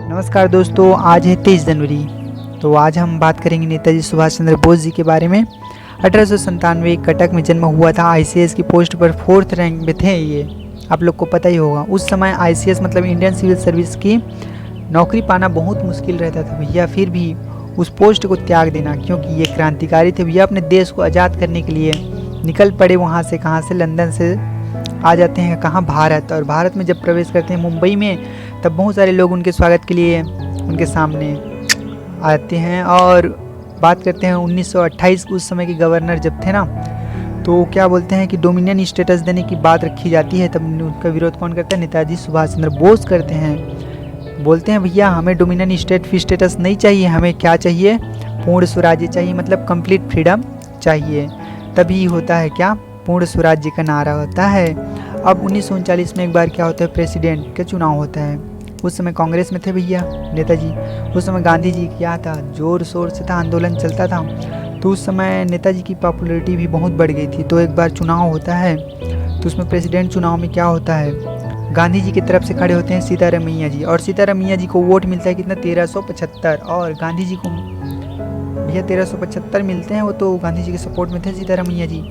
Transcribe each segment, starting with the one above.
नमस्कार दोस्तों, आज है 23 जनवरी। तो आज हम बात करेंगे नेताजी सुभाष चंद्र बोस जी के बारे में। 1897 कटक में जन्म हुआ था। आईसीएस की पोस्ट पर 4th रैंक में थे ये, आप लोग को पता ही होगा। उस समय आईसीएस मतलब इंडियन सिविल सर्विस की नौकरी पाना बहुत मुश्किल रहता था भैया, फिर भी उस पोस्ट को त्याग देना, क्योंकि ये क्रांतिकारी थे भैया। अपने देश को आज़ाद करने के लिए निकल पड़े। वहाँ से कहाँ से, लंदन से आ जाते हैं कहाँ, भारत। और भारत में जब प्रवेश करते हैं मुंबई में, तब बहुत सारे लोग उनके स्वागत के लिए उनके सामने आते हैं। और बात करते हैं 1928, उस समय के गवर्नर जब थे ना, तो क्या बोलते हैं कि डोमिनियन स्टेटस देने की बात रखी जाती है। तब उनका विरोध कौन करता है? नेताजी सुभाष चंद्र बोस करते हैं। बोलते हैं भैया हमें डोमिनियन स्टेटस नहीं चाहिए, हमें क्या चाहिए? पूर्ण स्वराज्य चाहिए, मतलब कंप्लीट फ्रीडम चाहिए। तभी होता है क्या? पूर्ण स्वराज्य का नारा होता है। अब 1939 में एक बार क्या होता है, प्रेसिडेंट का चुनाव होता है। उस समय कांग्रेस में थे भैया नेताजी। उस समय गांधी जी क्या था, जोर शोर से था, आंदोलन चलता था। तो उस समय नेताजी की पॉपुलैरिटी भी बहुत बढ़ गई थी। तो एक बार चुनाव होता है, तो उसमें प्रेसिडेंट चुनाव में क्या होता है, गांधी जी की तरफ से खड़े होते हैं सीतारामैया जी। और सीतारामैया जी को वोट मिलता है कितना? 1375। और गांधी जी को भैया 1375 मिलते हैं। वो तो गांधी जी के सपोर्ट में थे सीतारामैया जी।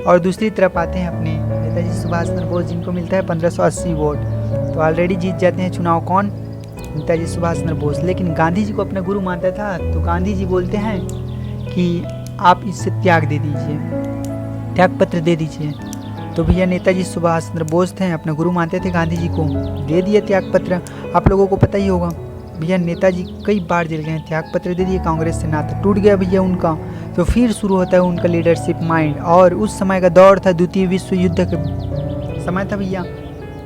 और दूसरी तरफ आते हैं अपने नेताजी सुभाष चंद्र बोस, जिनको मिलता है 1580 वोट। तो ऑलरेडी जीत जाते हैं चुनाव कौन? नेताजी सुभाष चंद्र बोस। लेकिन गांधी जी को अपना गुरु मानता था, तो गांधी जी बोलते हैं कि आप इससे त्याग दे दीजिए, त्याग पत्र दे दीजिए। तो भैया नेताजी सुभाष चंद्र बोस थे, अपने गुरु मानते थे गांधी जी को, दे दिए त्याग पत्र। आप लोगों को पता ही होगा भैया, नेताजी कई बार जेल गए, त्याग पत्र दे दिए, कांग्रेस से नाता टूट गया भैया उनका। तो फिर शुरू होता है उनका लीडरशिप माइंड। और उस समय का दौर था द्वितीय विश्व युद्ध का समय था भैया।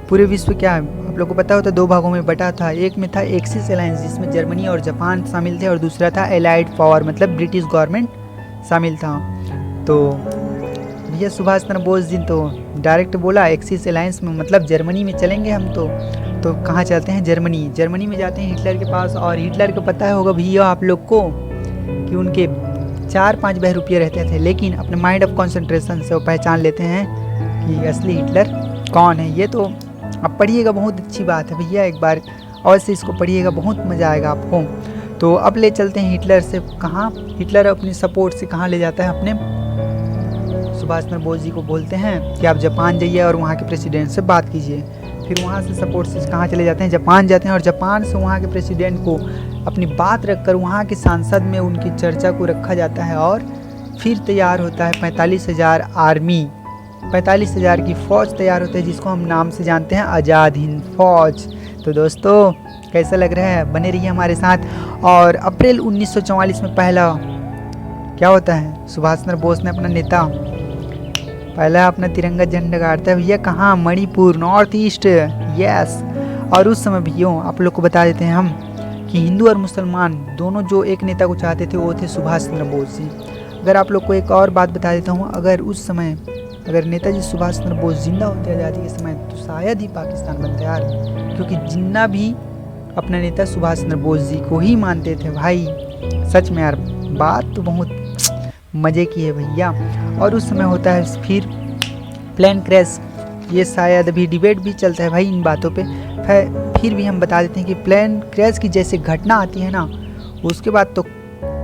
पूरे विश्व क्या है आप लोग को पता होता, 2 भागों में बटा था। एक में था एक्सिस अलायंस, जिसमें जर्मनी और जापान शामिल थे, और दूसरा था एलाइड पावर, मतलब ब्रिटिश गवर्नमेंट शामिल था। तो भैया सुभाष चंद्र बोस जी तो डायरेक्ट बोला एक्सिस अलायंस में, मतलब जर्मनी में चलेंगे हम। तो कहाँ चलते हैं? जर्मनी में जाते हैं हिटलर के पास। और हिटलर को पता होगा भैया आप लोग को कि उनके 4-5 बहरूपिये रहते थे, लेकिन अपने माइंड ऑफ कंसंट्रेशन से वो पहचान लेते हैं कि असली हिटलर कौन है। ये तो आप पढ़िएगा, बहुत अच्छी बात है भैया, एक बार और से इसको पढ़िएगा, बहुत मज़ा आएगा आपको। तो अब ले चलते हैं हिटलर से कहाँ। हिटलर अपनी सपोर्ट से कहाँ ले जाता है? अपने सुभाष चंद्र बोस जी को बोलते हैं कि आप जापान जाइए और वहाँ के प्रेसिडेंट से बात कीजिए। फिर वहाँ से सपोर्ट से कहाँ चले जाते हैं? जापान जाते हैं। और जापान से वहाँ के प्रेसिडेंट को अपनी बात रखकर वहाँ के सांसद में उनकी चर्चा को रखा जाता है। और फिर तैयार होता है 45,000 आर्मी, 45,000 की फ़ौज तैयार होती है, जिसको हम नाम से जानते हैं आज़ाद हिंद फ़ौज। तो दोस्तों कैसा लग रहा है? बने रहिए हमारे साथ। और अप्रैल 1944 में पहला क्या होता है, सुभाष चंद्र बोस ने अपना नेता पहला अपना तिरंगा झंडा गाड़ता है भैया। कहाँ? Manipur, north east, yes. और उस समय भैया आप लोग को बता देते हैं हम कि हिंदू और मुसलमान दोनों जो एक नेता को चाहते थे, वो थे सुभाष चंद्र बोस जी। अगर आप लोग को एक और बात बता देता हूँ, अगर उस समय अगर नेताजी सुभाष चंद्र बोस जिंदा होते आज़ादी के समय, तो शायद ही पाकिस्तान बनता यार। क्योंकि जिन्ना भी अपना नेता सुभाष चंद्र बोस जी को ही मानते थे भाई। सच में यार, बात तो बहुत मज़े की है भैया। और उस समय होता है फिर प्लेन क्रैश। ये शायद अभी डिबेट भी चलता है भाई इन बातों पे। फिर भी हम बता देते हैं कि प्लेन क्रैश की जैसे घटना आती है ना, उसके बाद तो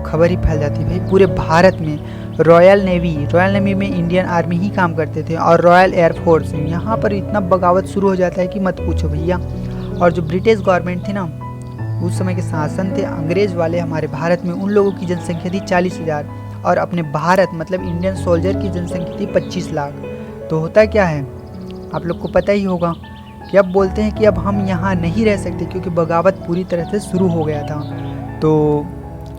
खबर ही फैल जाती है भाई पूरे भारत में। रॉयल नेवी में इंडियन आर्मी ही काम करते थे, और रॉयल एयरफोर्स, यहाँ पर इतना बगावत शुरू हो जाता है कि मत पूछो भैया। और जो ब्रिटिश गवर्नमेंट थी ना, उस समय के शासन थे अंग्रेज़ वाले हमारे भारत में, उन लोगों की जनसंख्या थी 40,000। और अपने भारत मतलब इंडियन सोल्जर की जनसंख्या थी 25 लाख। तो होता क्या है आप लोग को पता ही होगा कि अब बोलते हैं कि अब हम यहाँ नहीं रह सकते, क्योंकि बगावत पूरी तरह से शुरू हो गया था। तो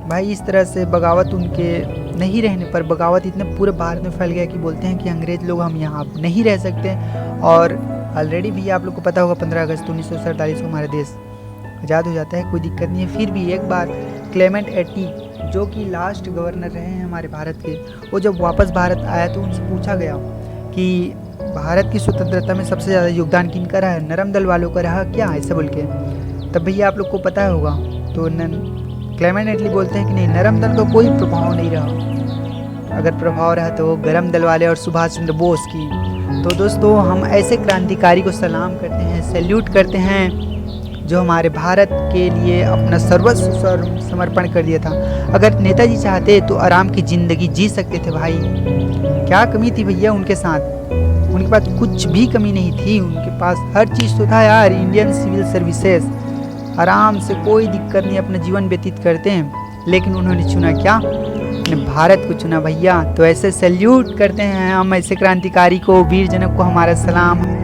भाई इस तरह से बगावत उनके नहीं रहने पर बगावत इतने पूरे भारत में फैल गया कि बोलते हैं कि अंग्रेज़ लोग हम यहाँ नहीं रह सकते। और ऑलरेडी भी आप लोग को पता होगा 15 अगस्त 1947 को हमारा देश आज़ाद हो जाता है, कोई दिक्कत नहीं है। फिर भी एक बार क्लेमेंट एटली, जो कि लास्ट गवर्नर रहे हैं हमारे भारत के, वो जब वापस भारत आया तो उनसे पूछा गया कि भारत की स्वतंत्रता में सबसे ज़्यादा योगदान किनका रहा है? नरम दल वालों का रहा क्या? ऐसा बोल के तब भैया आप लोग को पता होगा। तो क्लेमेंट एटली बोलते हैं कि नहीं, नरम दल का कोई प्रभाव नहीं रहा, अगर प्रभाव रहा तो गरम दल वाले और सुभाष चंद्र बोस की। तो दोस्तों हम ऐसे क्रांतिकारी को सलाम करते हैं, सैल्यूट करते हैं जो हमारे भारत के लिए अपना सर्वस्व समर्पण कर दिया था। अगर नेताजी चाहते तो आराम की ज़िंदगी जी सकते थे भाई। क्या कमी थी भैया उनके साथ? उनके पास कुछ भी कमी नहीं थी, उनके पास हर चीज़ तो था यार। इंडियन सिविल सर्विसेज, आराम से कोई दिक्कत नहीं अपना जीवन व्यतीत करते हैं। लेकिन उन्होंने चुना क्या? अपने भारत को चुना भैया। तो ऐसे सैल्यूट करते हैं हम ऐसे क्रांतिकारी को, वीर जनक को हमारा सलाम।